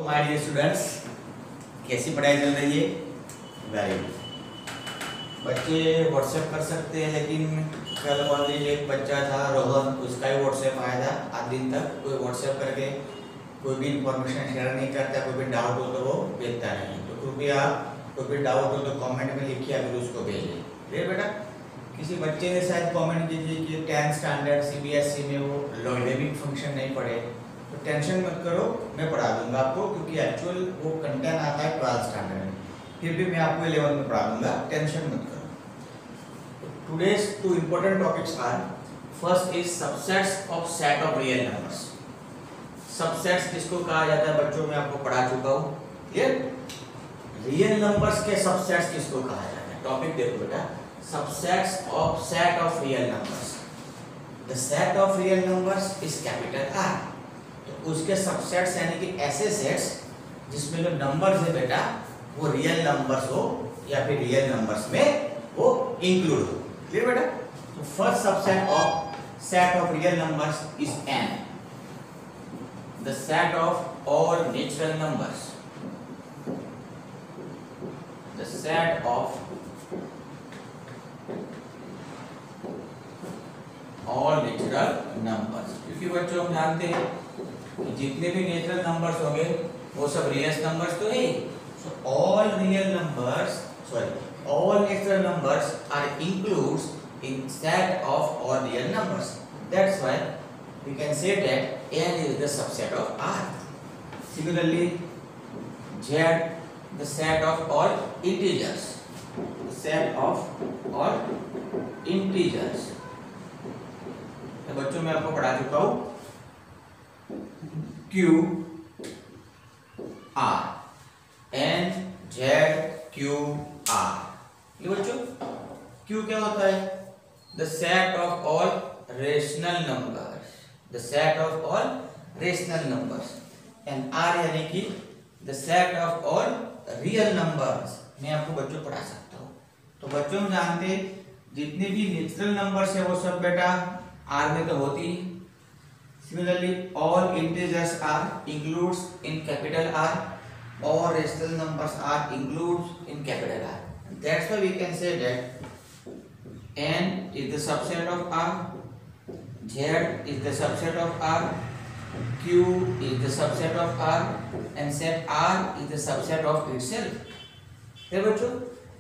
तो my dear students, कैसी पढ़ाई चल रही है? Very good. बच्चे व्हाट्सएप कर सकते हैं, लेकिन कल ऑलरेडी एक बच्चा था रोहन, उसका ही व्हाट्सएप आया था। आज दिन तक कोई व्हाट्सएप करके कोई भी इंफॉर्मेशन शेयर नहीं करता, कोई भी डाउट हो तो वो भेजता नहीं। तो कृपया कोई भी डाउट हो तो कमेंट में लिखिए, अभी उसको भेजिए। फिर बेटा किसी बच्चे ने शायद कमेंट कीजिए कि 10th स्टैंडर्ड CBSE में वो लॉगरिथमिक फंक्शन नहीं पढ़े, तो टेंशन मत करो, मैं पढ़ा दूंगा आपको, क्योंकि एक्चुअल वो कंटेंट आता है 12th स्टैंडर्ड में। फिर भी मैं आपको 11th में पढ़ा दूंगा, टेंशन मत करो। Today's two important topics are, first is subsets of set of real numbers. Subsets किसको कहा जाता है बच्चों, मैं आपको पढ़ा चुका हूँ। क्लियर? रियल नंबर्स के सबसेट्स किसको कहा जाता है? टॉपिक देखो बेटा, subsets of set of real numbers. The set of real numbers is capital R. तो उसके सबसेट्स यानी कि ऐसे सेट्स जिसमें जो नंबर्स है बेटा वो रियल नंबर्स हो या फिर रियल नंबर्स में वो इंक्लूड हो। क्लियर बेटा? तो first subset of set of real numbers is n, the set of all natural numbers, the set of all natural numbers. क्योंकि बच्चों हम जानते हैं कि जितने भी नेचुरल नंबर्स होंगे वो सब रियल नंबर्स तो है ही। So all real numbers, sorry all natural numbers are includes in set of all real numbers. That's why we can say that n is the subset of r. Similarly, z the set of all integers, the set of all integers. तो बच्चों मैं आपको पढ़ा चुका हूं Q R, N Z Q R। ये बच्चों Q क्या होता है? The set of all rational numbers, the set of all rational numbers. And R यानी कि the set of all real numbers. मैं आपको बच्चों पढ़ा सकता हूँ। तो बच्चों हम जानते हैं जितने भी नेचुरल नंबर्स है वो सब बेटा R में तो होती है। Similarly, all integers are includes in capital R, all rational numbers are includes in capital R. That's why we can say that n is the subset of R, Z is the subset of R, Q is the subset of R, and set R is the subset of itself. है बच्चों?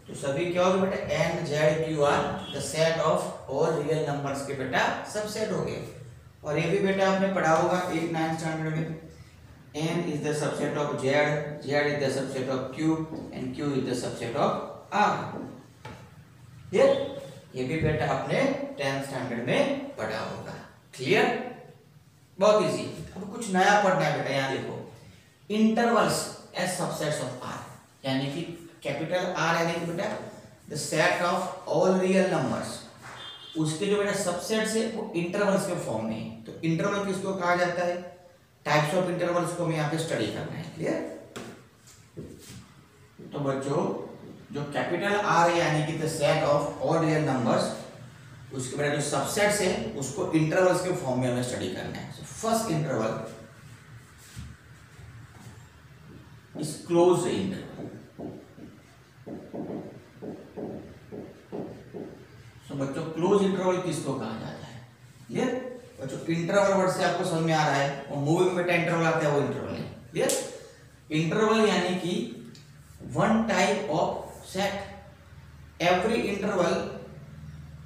तो सभी क्या होगा बेटा? n z q r the set of all real numbers के बेटा subset हो गए। और ये भी बेटा आपने पढ़ा होगा 8th-9th स्टैंडर्ड में, n is the subset of z, z is the subset of q, and q is the subset of r। ये भी बेटा आपने 10th स्टैंडर्ड में पढ़ा होगा। क्लियर? बहुत इजी। अब कुछ नया पढ़ना है बेटा। यहाँ देखो, intervals as subsets of r, यानी कि कैपिटल R यानी कि बेटा the set of all real numbers, उसके जो बेटा सबसेट्स है वो इंटरवल्स के फॉर्म में है। तो इंटरवल किसको कहा जाता है? टाइप्स ऑफ इंटरवल्स को हमें यहाँ पे स्टडी करना है। क्लियर? तो बच्चों जो कैपिटल R है यानी कि the set of all real numbers, उसके बेटा जो सबसेट्स है उसको इंटरवल्स के फॉर्म में हमें स्टडी करना है। So first interval is closed interval. तो बच्चों क्लोज इंटरवल किसको कहा जाता है? क्लियर? बच्चों इंटरवल वर्ड से आपको समझ में आ रहा है, वो मूवी में बेटा इंटरवल आता है, वो इंटरवल है। क्लियर? इंटरवल यानी कि one type of set. Every interval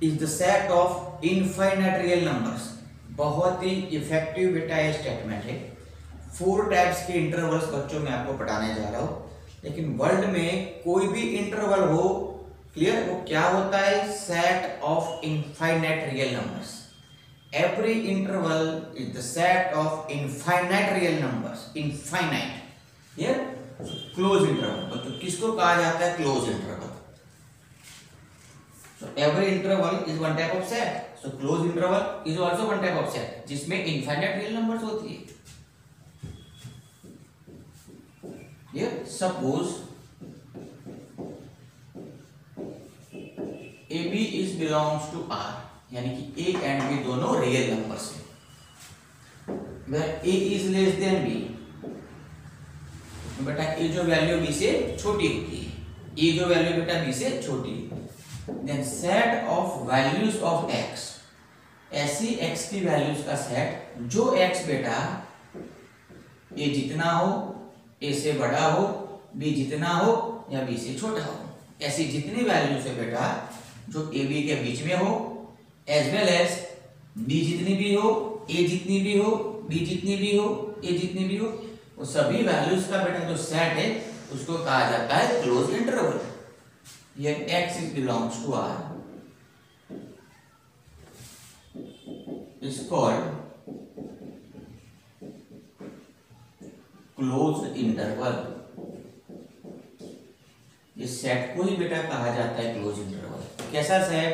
is the set of infinite real numbers. बहुत ही इफेक्टिव बेटा ये स्टेटमेंट है। 4 टाइप्स के इंटरवल्स बच्चों मैं आपको पढ़ाने जा रहा हूं, लेकिन वर्ल्ड में कोई भी इंटरवल हो, क्लियर, वो क्या होता है? Set of infinite real numbers. Every interval is the set of infinite real numbers. Infinite. Clear? Close interval तो किसको कहा जाता है? Close interval. So every interval is one type of set. So close interval is also one type of set जिसमें infinite real numbers होती है। Clear? Suppose AB is belongs to R, यानी कि A एंड B दोनों real numbers हैं। where A is less than B, बेटा ए जो value B से छोटी होती है, ए जो वैल्यू बेटा बी से छोटी है। Then set of values of x, ऐसी एक्स की वैल्यूज का सेट जो एक्स बेटा ए जितना हो, ए से बड़ा हो, बी जितना हो या बी से छोटा हो, ऐसी जितनी वैल्यूज है बेटा जो ए बी के बीच में हो, एज वेल एज बी जितनी भी हो, ए जितनी भी हो, बी जितनी भी हो, ए जितनी भी हो, वो सभी वैल्यूज का बेटा जो सेट है उसको कहा जाता है क्लोज इंटरवल। ये x belongs to R is called closed interval. इस सेट को ही बेटा कहा जाता है क्लोज इंटरवल। कैसा सेट?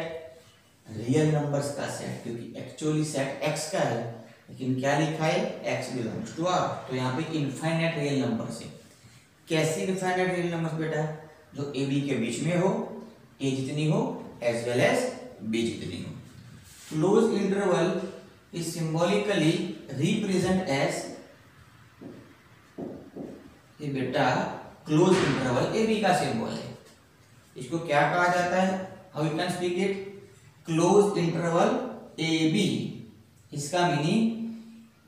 रियल नंबर्स का सेट, क्योंकि एक्चुअली सेट x का है लेकिन क्या लिखा है x बिलोंग्स टू R, तो यहाँ पे इनफाइनाइट रियल नंबर्स है। कैसी इनफाइनाइट रियल नंबर्स बेटा? जो ए बी के बीच में हो, ए जितनी हो एज वेल एज बी जितनी हो। Close interval is symbolically represent as, ये बेटा क्लोज इंटरवल ए बी का सिंबल है। इसको क्या कहा जाता है? How you can speak it? Close interval a b. इसका मीनिंग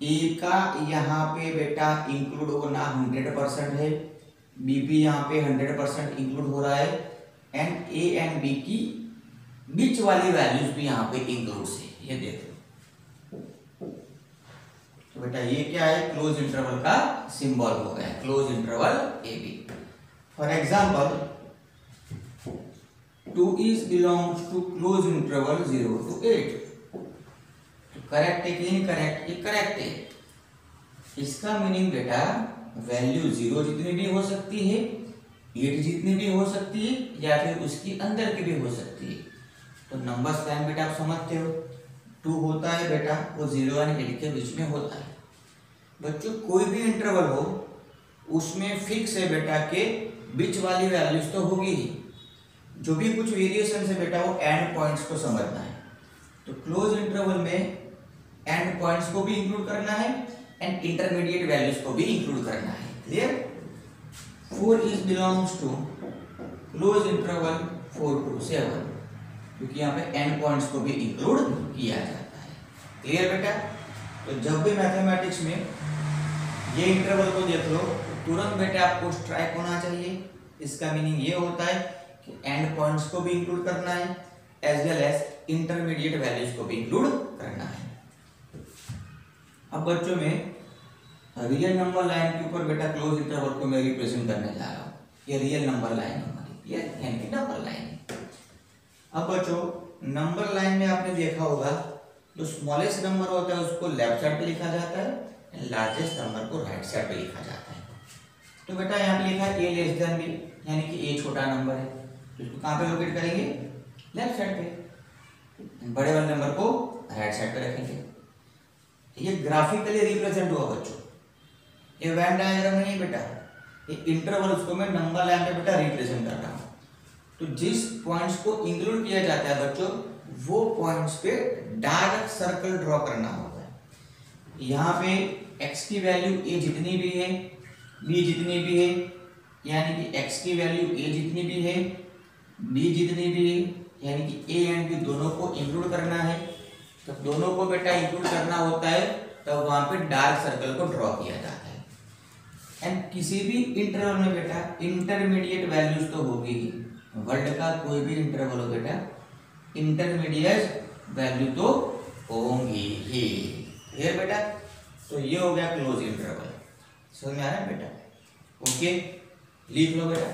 ए का यहाँ पे बेटा इंक्लूड होना 100% है, बी भी यहाँ पे 100% इंक्लूड हो रहा है, एंड ए एंड बी की बीच वाली वैल्यूज भी यहाँ पे इंक्लूड है। ये देखो तो बेटा ये क्या है? क्लोज इंटरवल का सिंबल हो गया, close interval a b. For example 2 is belongs to close interval 0 to 8। तो करेक्ट है कि नहीं करेक्ट? ये करेक्ट है। इसका मीनिंग बेटा वैल्यू 0 जितनी भी हो सकती है, 8 जितनी भी हो सकती है, या फिर उसकी अंदर की भी हो सकती है। तो नंबर्स लाइन बेटा आप समझते हो, 2 होता है बेटा वो 0 और 8 के बीच में होता है। बच्चों कोई भी इंटरवल हो उसमें फिक्स है बेटा के बीच वाली वैल्यूज तो होगी ही, जो भी कुछ वेरिएशन है बेटा वो एंड पॉइंट्स को समझना है। तो क्लोज इंटरवल में एंड पॉइंट्स को भी इंक्लूड करना है एंड इंटरमीडिएट वैल्यूज को भी इंक्लूड करना है। Clear? 4 is belongs to close interval 4 to 7, क्योंकि यहाँ पे एंड पॉइंट्स को भी इंक्लूड किया जाता है। क्लियर बेटा? तो जब भी मैथमेटिक्स में ये इंटरवल को देख लो तुरंत बेटा आपको स्ट्राइक होना चाहिए। इसका मीनिंग ये होता है कि एंड पॉइंट्स को भी इंक्लूड करना है as well as intermediate values को भी इंक्लूड करना है। अब बच्चों में रियल नंबर लाइन के ऊपर बेटा क्लोज इंटरवल को मैं रिप्रेजेंट करने जा रहा हूँ। ये रियल नंबर लाइन हमारी, ये यानी कि नंबर लाइन है। अब बच्चों नंबर लाइन में आपने देखा होगा जो स्मॉलेस्ट नंबर होता है उसको लेफ्ट साइड पे लिखा जाता है, लार्जेस्ट नंबर को राइट साइड पे लिखा जाता है। तो बेटा यहाँ पे लिखा है ए लेस देन बी, यानी कि ए छोटा नंबर है, तो इसको कहाँ पे लोकेट करेंगे? लेफ्ट साइड पे। बड़े वाले नंबर को राइट साइड पे रखेंगे। ये ग्राफिकली रिप्रेजेंट हुआ बच्चों, ये वेन डायग्राम नहीं बेटा, ये इंटरवल्स को मैं नंबर लाइन पे बेटा रिप्रेजेंट कर रहा हूँ। तो जिस पॉइंट्स को इंक्लूड किया जाता है बच्चों वो पॉइंट्स पे डायरेक्ट सर्कल ड्रॉ करना होता है। यहाँ पे x की वैल्यू a जितनी भी है, b जितनी भी है, यानी कि x की वैल्यू a जितनी भी है, b जितनी भी है, यानी कि a एंड b दोनों को इंक्लूड करना है। तो दोनों को बेटा इंक्लूड करना होता है तो वहां पे डार्क सर्कल को ड्रॉ किया जाता है। एंड किसी भी इंटरवल में बेटा इंटरमीडिएट वैल्यूज तो होगी ही, वर्ल्ड का कोई भी इंटरवल हो बेटा इंटरमीडिएट वैल्यू तो होंगी ही। क्लियर बेटा? तो ये हो गया क्लोज इंटरवल। समझ में आ रहा है बेटा? ओके, लिख लो बेटा।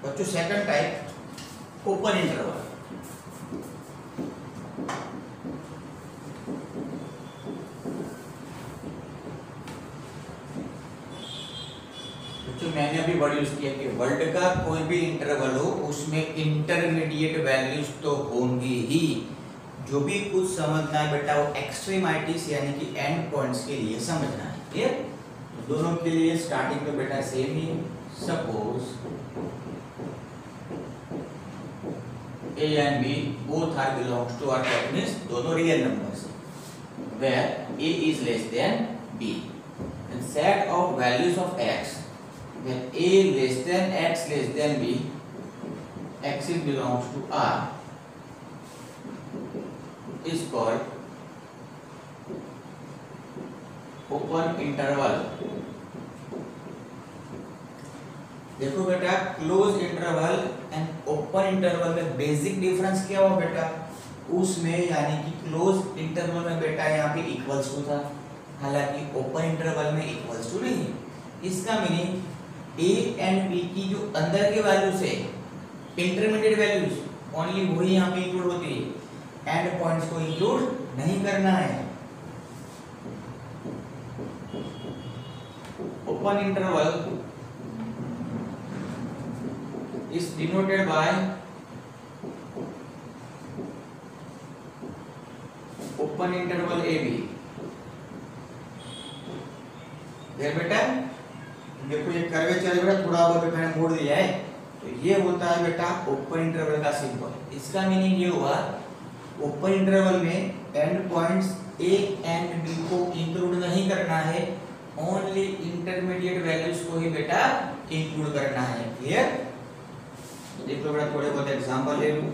बच्चों सेकंड टाइप ओपन इंटरवल। तो मैंने अभी वर्ड यूज किया कि वर्ल्ड का कोई भी इंटरवल हो उसमें इंटरमीडिएट वैल्यूज तो होंगी ही। जो भी कुछ समझना है बेटा वो एक्सट्रीमाइटीज यानी कि एंड पॉइंट्स के लिए समझना है। क्लियर? तो दोनों के लिए स्टार्टिंग पे बेटा सेम ही है। Suppose a and b both are belongs to R, that means दोनों रियल नंबर्स हैं। where a is less than b, and set of values of x when a less than x less than b, x belongs to R, is called open interval. देखो बेटा, close interval and open interval में basic difference क्या हुआ बेटा, उसमें यानी कि close interval में बेटा यहाँ पे इक्वल्स टू था, हालांकि ओपन इंटरवल में इक्वल्स टू नहीं है। इसका मीनिंग ए एंड बी की जो अंदर के वैल्यूज है, इंटरमीडिएट वैल्यूज, ओनली वही यहाँ पे इंक्लूड होती है, एंड पॉइंट्स को इंक्लूड नहीं करना है। Open interval is denoted by open interval AB। बेटा देखो ये कर्वेचर बेटा थोड़ा बहुत मैंने मोड़ दिया है, तो ये होता है बेटा ओपन इंटरवल का सिंबल। इसका मीनिंग ये हुआ, ओपन इंटरवल में end points a and b को इंक्लूड नहीं करना है, ओनली इंटरमीडिएट वैल्यूज को ही बेटा इंक्लूड करना है। क्लियर? देखो बेटा थोड़े बहुत एग्जांपल ले लूं।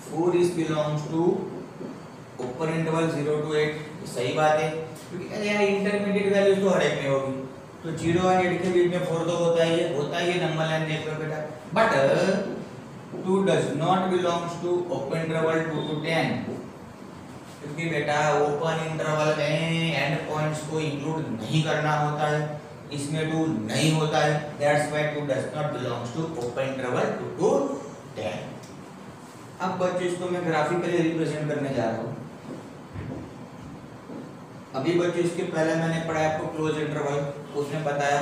4 is belongs to open interval 0 to 8, सही बात है, क्योंकि यार इंटरमीडिएट वैल्यूज तो हर एक में होगी, तो 0 और 8 के बीच में 4 तो होता ही है नंबर लाइन। देख लो बेटा, but 2 does not belongs to open interval 2 to 10, क्योंकि बेटा ओपन इंटरवल में एंड पॉइंट्स को इंक्लूड नहीं करना होता है, इसमें 2 नहीं होता है, that's why 2 does not belongs to open interval 2 to 10। अब बच्चों इसको मैं ग्राफिकली रिप्रेजेंट करने जा रहा हूँ। अभी बच्चों इसके पहले मैंने पढ़ाया आपको क्लोज इंटरवल, उसमें बताया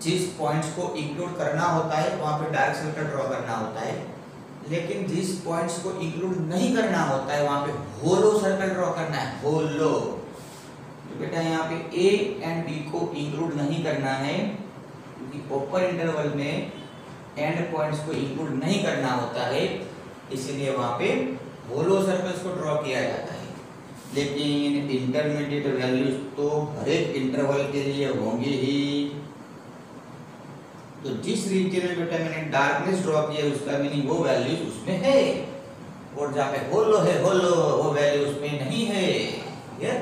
जिस पॉइंट्स को इंक्लूड करना होता है वहां पे डार्क सर्कल ड्रॉ करना होता है, लेकिन जिस पॉइंट्स को इंक्लूड नहीं करना होता है वहां पे होलो सर्कल ड्रॉ करना है, होलो। तो बेटा यहाँ पे ए एंड बी को इंक्लूड नहीं करना है, क्योंकि ओपन इंटरवल में एंड पॉइंट्स को इंक्लूड नहीं करना होता है, इसलिए वहां पे होलो सर्कल्स को ड्रॉ किया जाता है। लेकिन इंटरमीडिएट वैल्यूज तो हर एक इंटरवल के लिए होंगे ही, तो जिस रीजन में बेटा मैंने डार्कनेस ड्रॉ किया है उसका मीनिंग वो वैल्यूज उसमें है, और जहाँ पे होलो है होलो वो वैल्यू उसमें नहीं है। क्लियर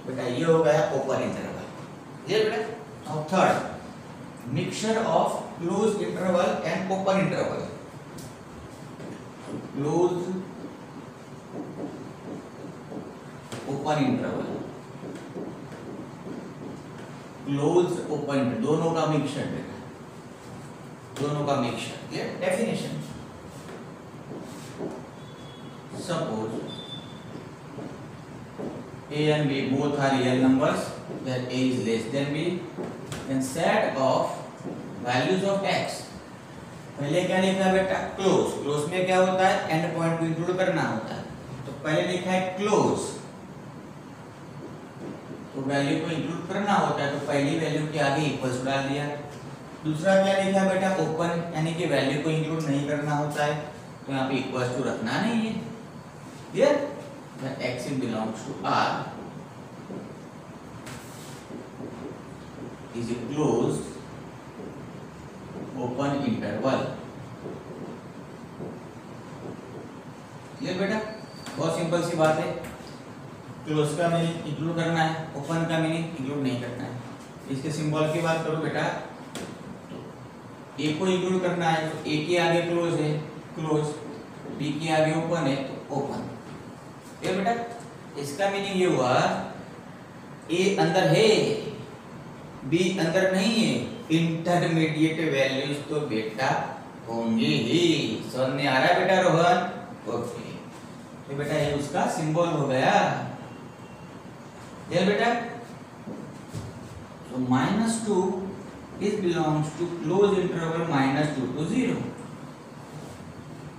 बेटा? ये हो गया ओपन इंटरवल। क्लियर बेटा? और third, mixture of close interval and open interval. Close open interval, close open, दोनों का मिक्सचर बेटा, दोनों का mixture. Clear? Definition, suppose a and b both are real numbers where a is less than b, then set of values of x। पहले क्या लिखा है बेटा? क्लोज। क्लोज में क्या होता है? एंड पॉइंट को इंक्लूड करना होता है, तो पहले लिखा है क्लोज, तो वैल्यू को इंक्लूड करना होता है, तो पहली वैल्यू के आगे इक्वल्स डाल दिया। दूसरा क्या लिखा है बेटा? ओपन, यानी कि वैल्यू को इंक्लूड नहीं करना होता है, तो यहाँ पे इक्वल्स टू रखना नहीं है। Clear? When x belongs to R is a closed open interval। Clear बेटा? बहुत सिंपल सी बात है। क्लोज का मीनिंग इंक्लूड करना है, ओपन का मीनिंग इंक्लूड नहीं करना है। इसके सिंबल की बात करो बेटा, ए को इंक्लूड करना है, तो ए के आगे क्लोज है, क्लोज, बी के आगे ओपन है, तो ओपन। ये बेटा इसका मीनिंग ये हुआ, ए अंदर है, बी अंदर नहीं है, इंटरमीडिएट वैल्यूज तो बेटा होंगे ही। समझ में आ रहा है बेटा रोहन? ओके, ये बेटा ये उसका सिंबल हो गया। ये बेटा so -2 is belongs to close interval -2 to 0।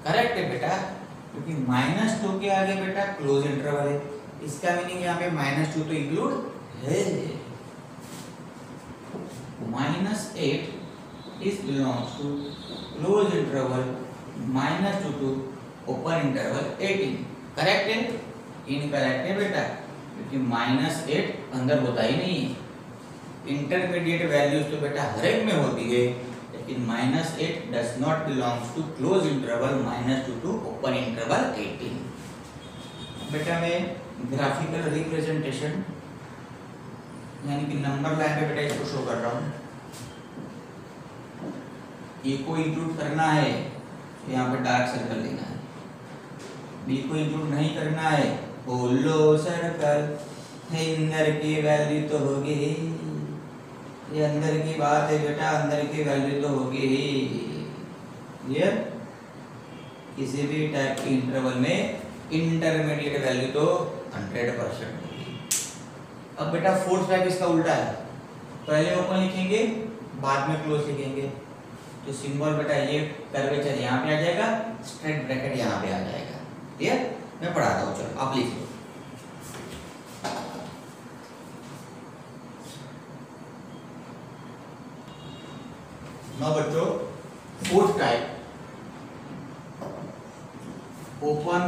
Correct है बेटा, क्योंकि -2 के आगे बेटा क्लोज इंटरवल है, इसका मीनिंग यहाँ पे -2 तो इंक्लूड है। -8 is belongs to close interval -2 to open interval 18। Correct है? इनकरेक्ट है बेटा, क्योंकि -8 अंदर होता ही नहीं है। इंटरमीडिएट वैल्यूज तो बेटा हर एक में होती है, लेकिन -8 does not belongs to close interval -2 to open interval 18। बेटा मैं ग्राफिकल रिप्रेजेंटेशन यानी कि नंबर लाइन पे बेटा इसको शो कर रहा हूँ। ए को इंक्लूड करना है तो यहाँ पे डार्क सर्कल लेना है, बी को इंक्लूड नहीं करना है होलो सर्कल है। अंदर की वैल्यू तो होगी, ये अंदर की बात है बेटा, अंदर की वैल्यू तो होगी ही। क्लियर? किसी भी टाइप के इंटरवल में इंटरमीडिएट वैल्यू तो 100% होगी। अब बेटा फोर्थ टाइप इसका उल्टा है, पहले ओपन लिखेंगे बाद में क्लोज लिखेंगे। तो सिंबल बेटा ये कर्वेचर यहाँ पे आ जाएगा, स्ट्रेट ब्रैकेट यहाँ पे आ जाएगा। क्लियर? मैं पढ़ाता हूँ, चलो आप लिखिए। नाउ बच्चों fourth type open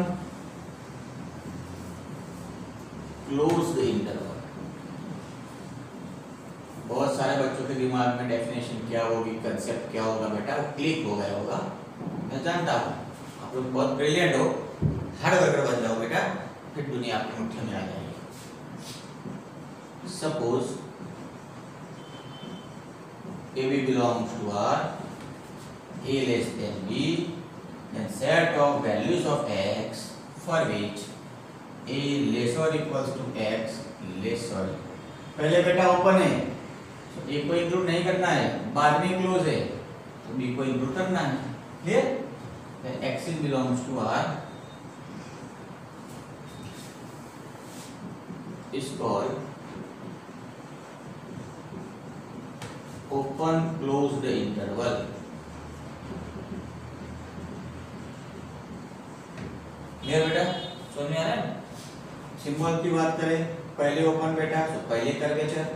close the interval. बहुत सारे बच्चों के दिमाग में डेफिनेशन क्या होगी, कंसेप्ट क्या होगा बेटा, वो क्लिक हो गया होगा। मैं जानता हूँ आप लोग बहुत ब्रिलियंट हो, हार्ड वर्कर बन जाओ बेटा, फिर दुनिया आपके मुट्ठी में आ जाएगी। Suppose AB belongs to R, A less than B, then set of values of X for which A less or equals to X less or, पहले बेटा ओपन है तो A को इंक्लूड नहीं करना है, बाद में क्लोज है तो B को इंक्लूड करना है। Clear? X belongs to R is called open closed interval. Clear बेटा? समझ में आ रहा है? सिंबल की बात करें, पहले ओपन बेटा तो पहले कर्वेचर,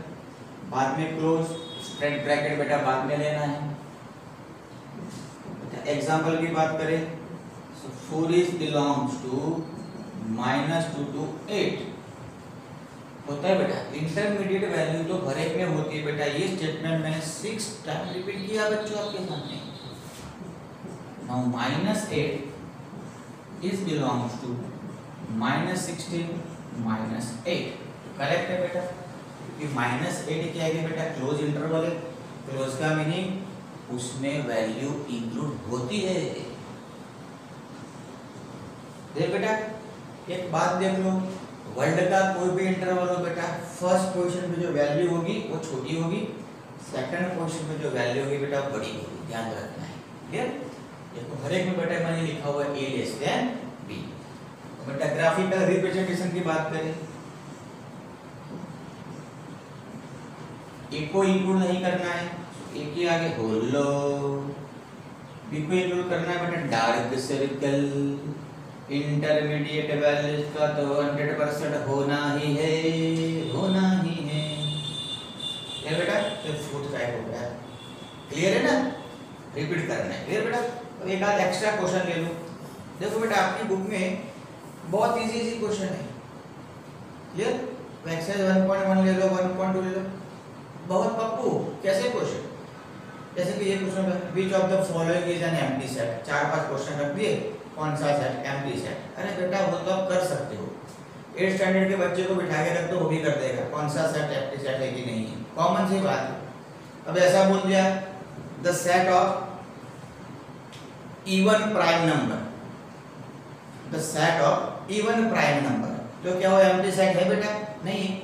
बाद में क्लोज, स्ट्रेट ब्रैकेट बेटा बाद में लेना है। एग्जांपल की बात करें, सो 4 इज बिलोंग्स टू -2 to 8 होता है बेटा। इंटरमीडिएट वैल्यू तो हर एक में होती है बेटा। ये स्टेटमेंट मैंने 6 टाइम रिपीट किया बच्चों आपके सामने। Now -8 is belongs to -16 -8 correct है बेटा, क्योंकि -8 क्या है बेटा, क्लोज इंटरवल है। क्लोज का मीनिंग उसमें वैल्यू इंक्लूड होती है। देख बेटा एक बात देख लो, वर्ल्ड का कोई भी इंटरवल हो बेटा, फर्स्ट पोजीशन पे जो वैल्यू होगी वो छोटी होगी, सेकंड पोजीशन पे जो वैल्यू होगी बेटा वो बड़ी होगी, ध्यान रखना है। क्लियर? देखो हर एक में बेटा मैंने लिखा हुआ है A लेस देन B। बेटा ग्राफिकल रिप्रेजेंटेशन की बात करें, A को इंक्लूड नहीं करना है, A के आगे होलो, B को इंक्लूड करना है बेटा डार्क सर्कल। इंटरमीडिएट वैल्यूज का तो 100% होना ही है, होना ही है। ये बेटा तो फोर्थ टाइप हो गया। क्लियर है ना? रिपीट करना है। क्लियर बेटा? अब एक आध एक्स्ट्रा क्वेश्चन ले लो। देखो बेटा आपकी बुक में बहुत इजी क्वेश्चन है। क्लियर? एक्सरसाइज 1.1 ले लो, 1.2 ले लो, बहुत पप्पू कैसे क्वेश्चन। जैसे कि ये क्वेश्चन है, which of the following is an empty set. 4-5 question रख दिए, कौन सा सेट एम्प्टी सेट। अरे बेटा वो तो आप कर सकते हो, 8 स्टैंडर्ड के बच्चे को बिठा के रख दो, वो भी कर देगा कौन सा सेट एम्प्टी सेट है कि नहीं है, कॉमन सी बात है। अब ऐसा बोल दिया the set of even prime number, the set of even prime number, तो क्या वो एम्प्टी सेट है बेटा? नहीं है,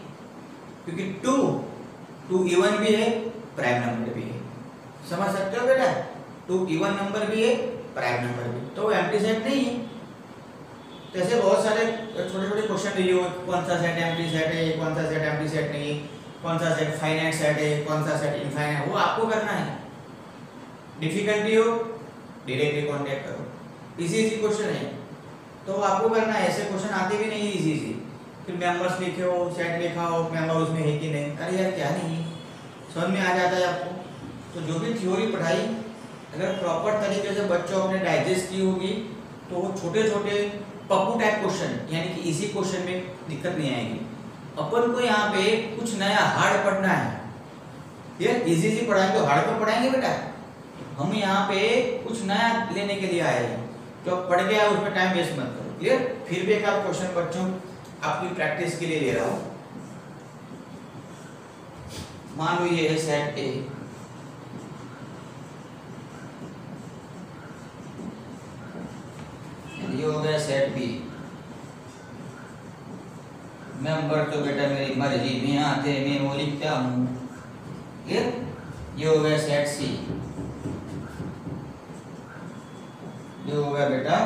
क्योंकि 2 इवन भी है, प्राइम नंबर भी है। समझ सकते हो बेटा? 2 इवन नंबर भी है, प्राइम नंबर भी, तो एम्प्टी सेट नहीं है। तो ऐसे बहुत सारे छोटे छोटे क्वेश्चन दिए हो, कौन सा सेट एम्प्टी सेट है, कौन सा सेट एम्प्टी सेट नहीं है, कौन सा सेट फाइनाइट सेट है, कौन सा सेट इनफाइनाइट, वो आपको करना है। डिफिकल्टी हो डायरेक्टली कांटेक्ट करो, इजी क्वेश्चन है तो आपको करना है। ऐसे क्वेश्चन आते भी नहीं इजी, फिर मेंबर्स लिखे हो, सेट लिखा हो, मेंबर उसमें है कि नहीं, अरे यार क्या नहीं समझ में आ जाता है आपको। तो जो भी थ्योरी पढ़ाई अगर प्रॉपर तरीके से बच्चों ने डाइजेस्ट की होगी तो वो छोटे छोटे पप्पू टाइप क्वेश्चन, यानी कि इसी क्वेश्चन में दिक्कत नहीं आएगी। अपन को यहाँ पे कुछ नया हार्ड पढ़ना है, ये इजी पढ़ाएंगे तो हार्ड को पढ़ाएंगे बेटा। हम यहाँ पे कुछ नया लेने के लिए आए हैं, जो पढ़ गया उसमें टाइम वेस्ट मत करो। क्लियर? फिर भी एक आप क्वेश्चन बच्चों आपकी प्रैक्टिस के लिए ले रहा हूँ। मान लो ये है सेट ए, ये हो गया सेट बी। मेंबर तो बेटा मेरी मर्जी में आते, मैं वो लिखता हूँ। क्लियर? ये हो गया सेट सी, ये हो गया बेटा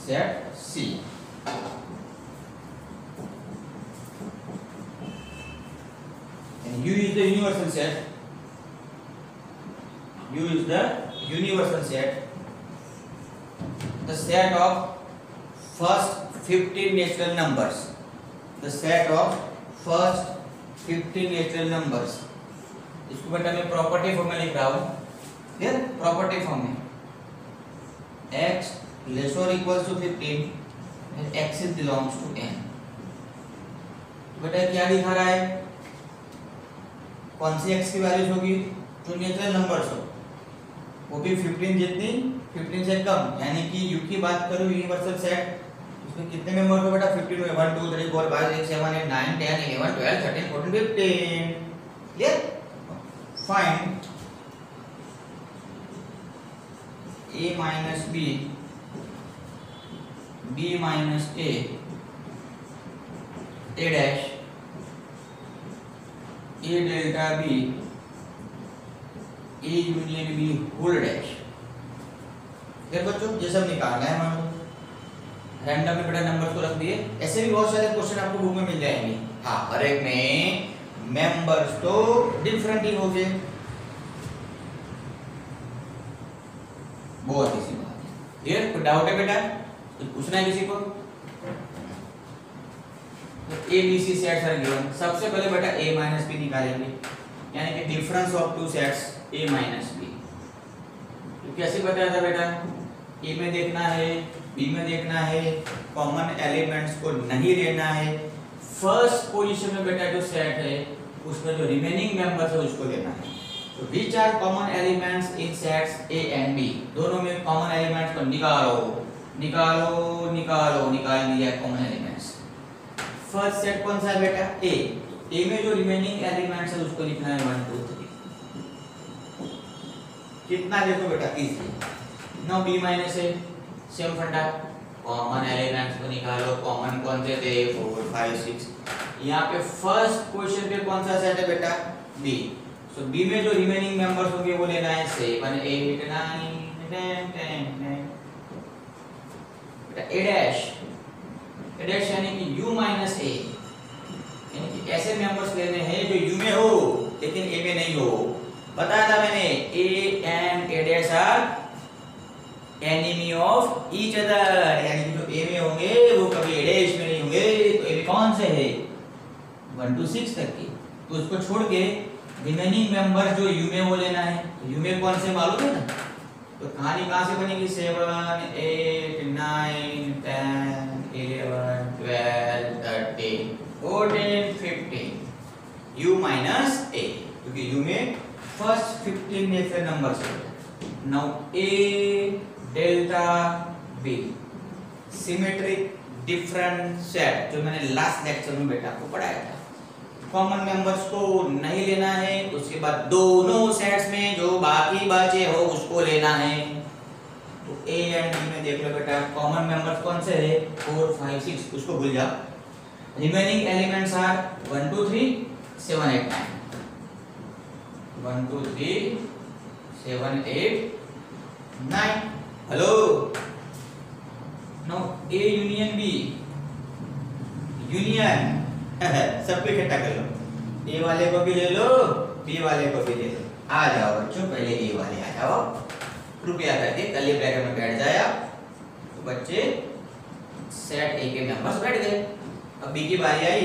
set C. U is the universal set. U is the universal set. The set of first 15 natural numbers. The set of first 15 natural numbers. इसको बेटा मैं प्रॉपर्टी फॉर्म में लिख रहा हूँ। क्लियर? प्रॉपर्टी फॉर्म में x less or equals to 15 and x is belongs to n। बेटा क्या दिखा रहा है? कौन सी x की वैल्यूज होगी? जो नेचुरल नंबर्स हो, वो भी 15 जितनी, 15 से कम, यानी कि u की बात करूं यूनिवर्सल सेट, इसमें कितने मेंबर हो बेटा? 15 में 1 2 3 4 5 6 7 8 9 10 11 12 13 14 15। Clear? Find a minus b, b minus a dash, a delta b, a union b whole dash। फिर बच्चों ये सब निकालना है। मान लो रैंडम में बेटा नंबर्स को रख दिए। ऐसे भी बहुत सारे क्वेश्चन आपको बुक में मिल जाएंगे। हाँ, हर एक में मेंबर्स तो डिफरेंट ही होंगे। बहुत इजी बात है। क्लियर? कोई डाउट है बेटा? कुछ पूछना है किसी को? A B C sets are given. सबसे पहले बेटा a माइनस बी निकालेंगे, यानी कि difference of two sets a minus B. तो कैसे बताया था बेटा? a में देखना है, b में देखना है, कॉमन एलिमेंट्स को नहीं लेना है। फर्स्ट पोजीशन में बेटा जो सेट है उसमें जो रिमेनिंग मेंबर्स है उसको लेना है। तो which are common elements in sets a and b? दोनों में कॉमन एलिमेंट्स को निकालो, निकालो, निकालो, निकाल दिया कॉमन एलिमेंट्स। फर्स्ट सेट कौन सा है बेटा? a। a में जो रिमेनिंग एलिमेंट्स है उसको लिखना है 1 2 3। कितना देखो बेटा? Easy. Now b minus a, same फंडा, कॉमन एलिमेंट्स को निकालो। कॉमन कौन से थे? 4 5 6। यहाँ पे फर्स्ट पोजीशन पे कौन सा सेट है बेटा? b। सो b में जो रिमेनिंग मेंबर्स होंगे वो लेना है 7 8 9 10 10। बेटा a डैश, a डैश यानी कि u माइनस a, यानी कि ऐसे मेंबर्स लेने हैं जो u में हो लेकिन a में नहीं हो। बताया था मैंने a and a dash are enemy of each other, यानी कि जो a में होंगे वो कभी a डैश में नहीं होंगे। तो a में कौन से है? 1 to 6 तक की। तो उसको छोड़ के रिमेनिंग मेंबर जो u में वो लेना है। तो u में कौन से मालूम है ना? तो कहानी कहाँ से बनेगी? 7 8 9 10 11 12 13 14 15 u माइनस a, क्योंकि u में फर्स्ट 15 नेचुरल नंबर्स है। Now a delta b symmetric different set, जो मैंने लास्ट लेक्चर में बेटा आपको पढ़ाया था। कॉमन मेंबर्स को नहीं लेना है, उसके बाद दोनों सेट्स में जो बाकी बचे हो उसको लेना है। तो a एंड b में देख लो बेटा कॉमन मेंबर्स कौन से है? 4 5 6, उसको भूल जाओ। Remaining elements are 1 2 3 7 8 9। 1 2 3 7 8 9। Hello, now a union b, union सबको इकट्ठा कर लो। a वाले को भी ले लो, b वाले को भी ले लो। आ जाओ बच्चों, पहले a वाले आ जाओ, रुपया करके कर्ली ब्रैकेट में बैठ जाए आप। तो बच्चे सेट a के मेंबर्स बैठ गए। अब b की बारी आई।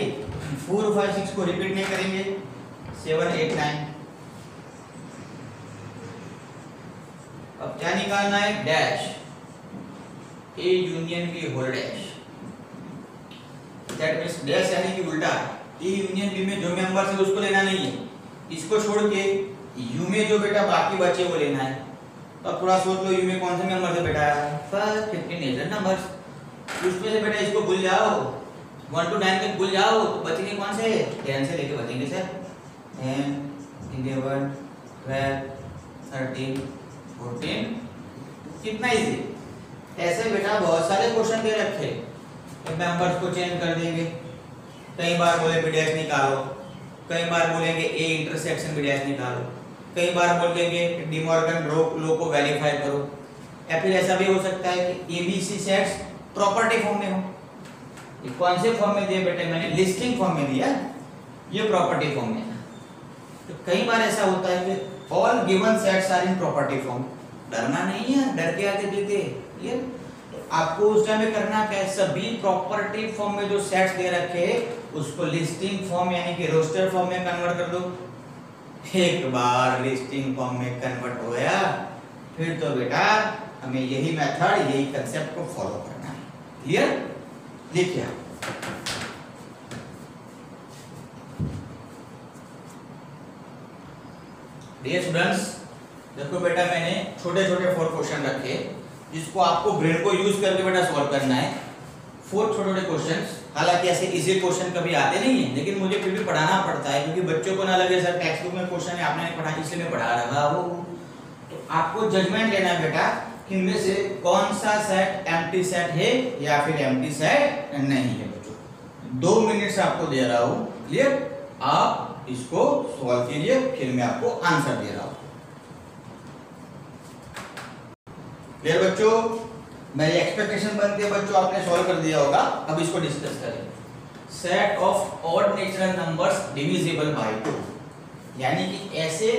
4 5 6 को रिपीट नहीं करेंगे, 7 8 9। अब क्या निकालना है? Dash, a union b whole dash. That means dash यानी कि उल्टा, ए यूनियन बी में जो मेंबर्स है उसको लेना नहीं है, इसको छोड़ के यू में जो बेटा बाकी बचे वो लेना है। तो अब थोड़ा सोच लो यू में कौन से मेंबर है बेटा, फर्स्ट 15 नेचुरल नंबर्स, उसमें से बेटा इसको भूल जाओ 1 to 9 तक भूल जाओ, तो बचेंगे कौन से, 10 से लेके बचेंगे सर 10 11 12 13 14, कितना इजी। ऐसे बेटा बहुत सारे क्वेश्चन दे रखे, मेंबर्स को चेंज कर देंगे, कई बार बोले बी डैश निकालो, कई बार बोलेंगे ए इंटरसेक्शन बी डैश निकालो, कई बार बोलेंगे डिमॉर्गन लॉ को वेरीफाई करो, या फिर ऐसा भी हो सकता है कि एबीसी सेट्स प्रॉपर्टी फॉर्म में हो। ये कौन से फॉर्म में दिया बेटे, मैंने लिस्टिंग फॉर्म में दिया, ये प्रॉपर्टी फॉर्म में। तो कई बार ऐसा होता है कि all given sets are in property form, डरना नहीं है, डर के आगे देते ये। तो आपको उस टाइम में करना क्या है, सभी प्रॉपर्टी फॉर्म में जो सेट्स दे रखे उसको लिस्टिंग फॉर्म यानी कि रोस्टर फॉर्म में कन्वर्ट कर दो। एक बार लिस्टिंग फॉर्म में कन्वर्ट हो गया फिर तो बेटा हमें यही मेथड, यही कंसेप्ट को फॉलो करना है। क्लियर? देखिए डियर स्टूडेंट्स, देखो बेटा मैंने छोटे छोटे 4 क्वेश्चन रखे जिसको आपको ब्रेन को यूज करके बेटा सॉल्व करना है। 4 छोटे छोटे क्वेश्चंस, हालांकि ऐसे इजी क्वेश्चन कभी आते नहीं है, लेकिन मुझे फिर भी पढ़ाना पड़ता है क्योंकि बच्चों को ना लगे सर टेक्स्ट बुक में क्वेश्चन है आपने नहीं पढ़ा इसलिए मैं पढ़ा रहा हूं। तो आपको जजमेंट लेना है बेटा कि इनमें से कौन सा सेट एम्प्टी सेट है या फिर एम्प्टी सेट नहीं है। बच्चों 2 मिनट से आपको दे रहा हूं, क्लियर? आप इसको सॉल्व कीजिए, फिर मैं आपको आंसर दे रहा हूं। क्लियर बच्चों? मेरी एक्सपेक्टेशन बनती है बच्चों आपने सॉल्व कर दिया होगा। अब इसको डिस्कस करें। Set of odd natural numbers divisible by 2, यानी कि ऐसे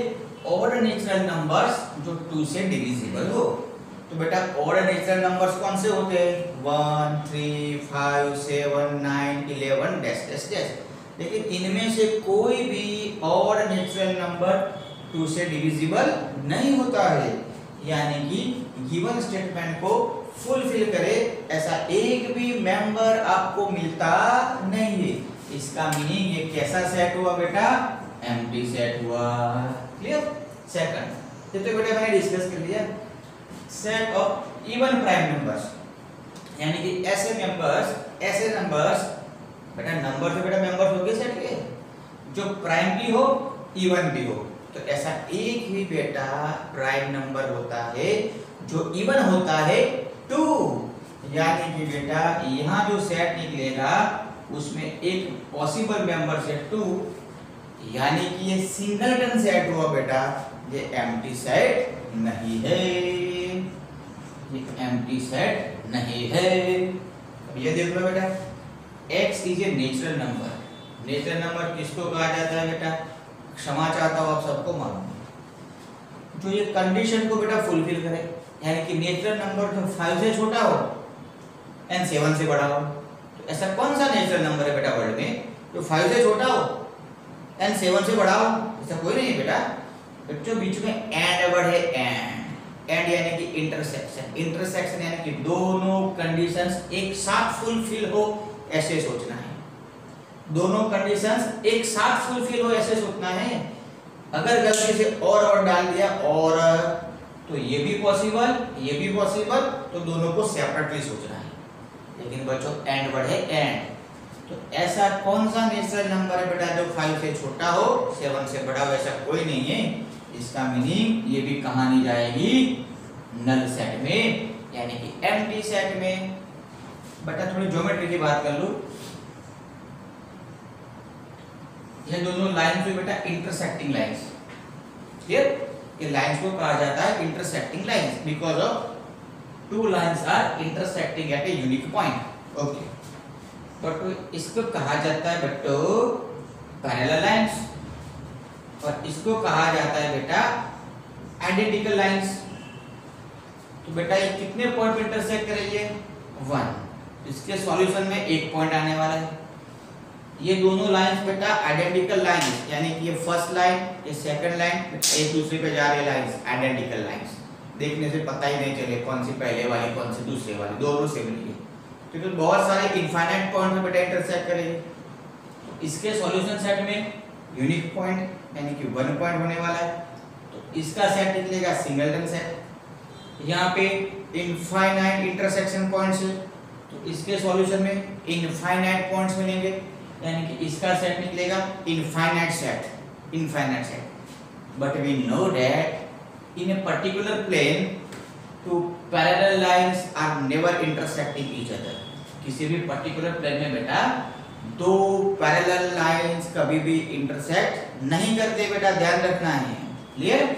ऑड नेचुरल नंबर्स जो 2 से डिविजिबल हो। तो बेटा ऑड नेचुरल नंबर्स कौन से होते हैं, 1 3 5 7 9 11 डैश डैश डैश। लेकिन इनमें से कोई भी ऑड नेचुरल नंबर 2 से डिविजिबल नहीं होता है, यानी कि गिवन स्टेटमेंट को फुलफिल करे ऐसा एक भी मेंबर आपको मिलता नहीं है। इसका मीनिंग ये कैसा सेट हुआ बेटा, एम्प्टी सेट हुआ। क्लियर? सेकंड तो बेटा मैंने डिस्कस कर लिया set of even prime numbers, यानी कि ऐसे नंबर्स बेटा नंबर से बेटा मेंबर्स हो गए सेट के जो प्राइम भी हो इवन भी हो। तो ऐसा एक ही बेटा प्राइम नंबर होता है जो इवन होता है 2, यानी कि बेटा यहाँ जो सेट निकलेगा उसमें एक पॉसिबल मेंबर से 2, यानी कि ये सिंगलटन सेट हुआ बेटा, ये एम्प्टी सेट नहीं है, ये एम्प्टी सेट नहीं है। अब ये देख लो बेटा x is a natural number. Natural number किसको कहा जाता है बेटा, क्षमा चाहता हूं आप सबको मालूम है, जो ये कंडीशन को बेटा फुलफिल करे, यानी कि नेचुरल नंबर जो 5 से छोटा हो एंड 7 से बड़ा हो। तो ऐसा कौन सा नेचुरल नंबर है बेटा वर्ल्ड में जो 5 से छोटा हो एंड 7 से बड़ा हो? ऐसा कोई नहीं है बेटा। बच्चों बीच में एंड वर्ड है, एंड यानी कि इंटरसेक्शन यानी कि दोनों कंडीशंस एक साथ फुलफिल हो ऐसे सोचना है, दोनों कंडीशंस एक साथ फुलफिल हो ऐसे सोचना है। अगर गलती से और डाल दिया और तो ये भी पॉसिबल, तो दोनों को सेपरेटली सोचना है। लेकिन बच्चों एंड वर्ड है एंड, तो ऐसा कौन सा नेचुरल नंबर है बेटा जो 5 से छोटा हो 7 से बड़ा हो? ऐसा कोई नहीं है। इसका मीनिंग ये भी कहां नहीं जाएगी, नल सेट में, यानी कि एम्प्टी सेट में। बेटा थोड़ी ज्योमेट्री की बात कर लो, ये दोनों लाइंस में बेटा इंटरसेक्टिंग लाइंस। क्लियर? ये लाइंस को कहा जाता है intersecting lines because of 2 lines are intersecting at a unique point. Okay, but इसको कहा जाता है बच्चों पैरेलल लाइंस, और इसको कहा जाता है बेटा आइडेंटिकल लाइंस। तो बेटा ये कितने पॉइंट पे इंटरसेक्ट करेंगे, 1। इसके सॉल्यूशन में 1 पॉइंट आने वाला है। ये दोनों लाइंस बेटा आइडेंटिकल लाइंस, यानी कि ये फर्स्ट लाइन ये सेकंड लाइन एक दूसरे पे जा रही लाइंस, आइडेंटिकल लाइंस। देखने से पता ही नहीं चले कौन सी पहले वाली कौन सी दूसरे वाली, दोनों सेम नहीं है। क्योंकि बहुत सारे इनफाइनाइट पॉइंट में बेटा इंटरसेक्ट करेंगे। इसके सॉल्यूशन सेट में यूनिक पॉइंट यानी कि 1 पॉइंट होने वाला है, तो इसका सेट निकलेगा सिंगलटन सेट। यहाँ पे इनफाइनाइट इंटरसेक्शन पॉइंट्स है, तो इसके सॉल्यूशन में इनफाइनाइट पॉइंट्स मिलेंगे, यानी कि इसका सेट निकलेगा infinite set, infinite set. But we know that in a particular plane two parallel lines are never intersecting each other. किसी भी पर्टिकुलर प्लेन में बेटा दो पैरेलल लाइंस कभी भी इंटरसेक्ट नहीं करते बेटा, ध्यान रखना है। क्लियर?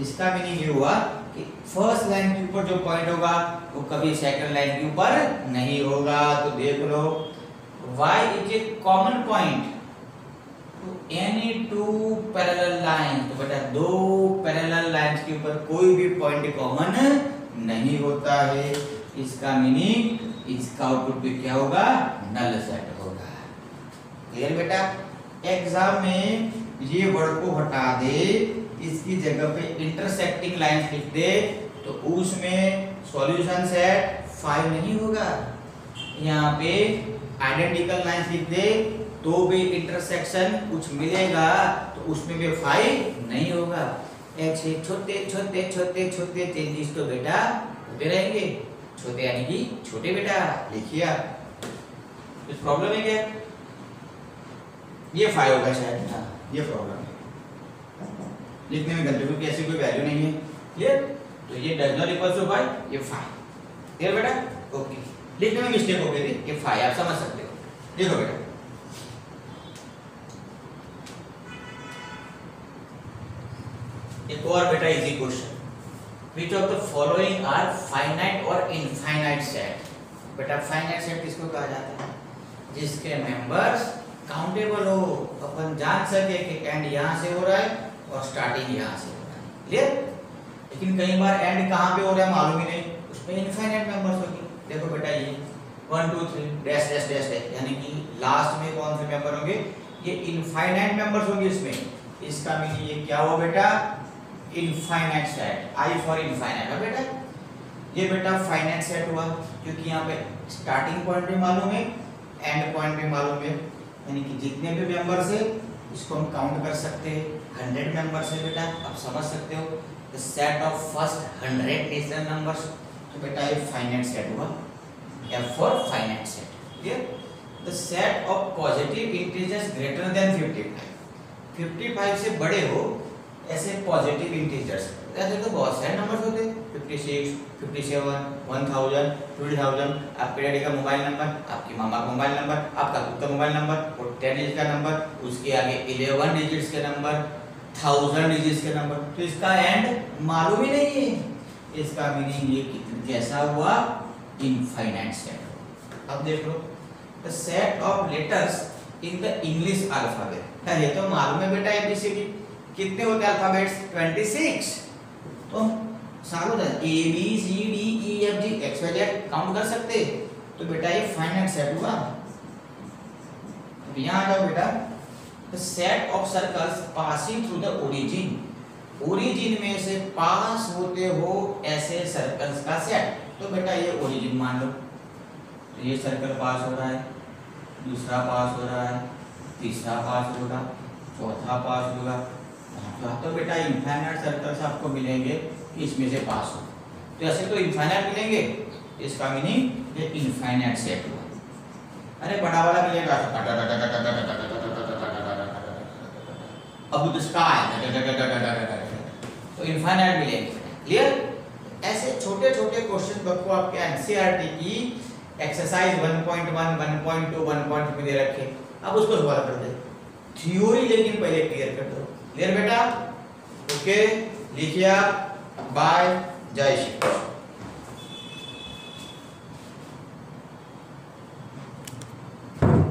इसका मीनिंग ये हुआ कि फर्स्ट लाइन के ऊपर जो पॉइंट होगा वो कभी सेकंड लाइन के ऊपर नहीं होगा। तो देख लो, y is a common point two any two parallel line. तो बेटा दो पैरेलल लाइंस के ऊपर कोई भी पॉइंट कॉमन नहीं होता है। इसका मीनिंग इसका आउटपुट भी क्या होगा? नल सेट होगा। क्लियर बेटा? एग्जाम में ये वर्ड को हटा दे, इसकी जगह पे इंटरसेक्टिंग लाइंस लिख दे, तो उसमें सॉल्यूशन सेट 5 नहीं होगा। यहाँ पे आइडेंटिकल लाइंस लिख दे तो भी इंटरसेक्शन कुछ मिलेगा, तो उसमें भी 5 नहीं होगा। ऐसे छोटे छोटे छोटे छोटे चेंजेस तो बेटा होते रहेंगे। छोटे यानी कि छोटे बेटा, लिखिए आप। कुछ प्रॉब्लम है क्या? ये 5 होगा शायद। हाँ, ये प्रॉब्लम है, लिखने में गलती, क्योंकि ऐसी कोई वैल्यू नहीं है। क्लियर? तो ये डज नॉट इक्वल टू 5, ये 5। क्लियर बेटा? ओके, लिखने में मिस्टेक हो गई थी, ये 5 आप समझ सकते हो। देखो बेटा, एक और बेटा easy question, which of the following are finite और इनफाइनाइट सेट। बेटा फाइनाइट सेट किसको कहा जाता है? जिसके मेंबर्स काउंटेबल हो, अपन जान सके कि एंड यहां से हो रहा है और स्टार्टिंग यहां से हो रहा है। क्लियर? लेकिन कई बार एंड कहां पे हो रहा है मालूम ही नहीं, उसमें इनफाइनाइट मेंबर्स होंगे। देखो बेटा ये 1 2 3 डैश डैश डैश डैश, यानी कि लास्ट में कौन से मेंबर होंगे? ये इनफाइनाइट मेंबर्स होंगे इसमें। इसका मीनिंग ये क्या हुआ बेटा? Infinite set. I for infinite है बेटा। ये बेटा फाइनाइट सेट हुआ, क्योंकि यहाँ पे स्टार्टिंग पॉइंट भी मालूम है, एंड पॉइंट भी मालूम है, यानी कि जितने भी मेंबर्स है इसको हम काउंट कर सकते हैं। 100 मेंबर्स है बेटा, आप समझ सकते हो। The set of first 100 natural numbers, तो बेटा ये फाइनाइट सेट हुआ। F for finite set. Clear? The set of positive integers greater than 55. 55 से बड़े हो ऐसे पॉजिटिव इंटीजर्स, ऐसे तो बहुत सारे नंबर्स होते हैं। 56, 57, 1000, 2000, आपके डैडी का मोबाइल नंबर, आपकी मामा का मोबाइल नंबर, आपका खुद का मोबाइल नंबर और 10 डिजिट का नंबर, उसके आगे 11 डिजिट्स के नंबर, 1000 डिजिट्स के नंबर। तो इसका एंड मालूम ही नहीं है। इसका मीनिंग ये कैसा हुआ? Infinite set. अब देख लो, the set of letters in the English alphabet. ये तो मालूम है बेटा, एबीसीडी कितने होते हैं अल्फाबेट्स? 26। तो सालों तक A B C D E F G X Y Z count कर सकते। तो बेटा ये फाइनाइट सेट हुआ। अब यहाँ आ जाओ बेटा, the set of circles passing through the origin. Origin में से पास होते हो ऐसे सर्कल्स का सेट। तो बेटा ये ओरिजिन मान लो, तो ये सर्कल पास हो रहा है, दूसरा पास हो रहा है, तीसरा पास होगा, चौथा पास होगा, तो बेटा इनफाइनाइट सर्कल्स आपको मिलेंगे कि इसमें से पास हो। तो ऐसे तो इनफाइनाइट मिलेंगे, इसका मीनिंग ये इनफाइनाइट सेट हुआ। अरे बड़ा वाला मिलेगा अब तो स्काई, तो इनफाइनाइट मिलेंगे। क्लियर? ऐसे छोटे छोटे क्वेश्चन आपको आपके एनसीईआरटी की एक्सरसाइज 1.1, 1.2, 1.3 दे रखे, अब उसको सॉल्व कर दे। थ्योरी लेकिन पहले क्लियर कर दो। क्लियर बेटा? ओके, लिखिए। बाय, जय श्री कृष्ण।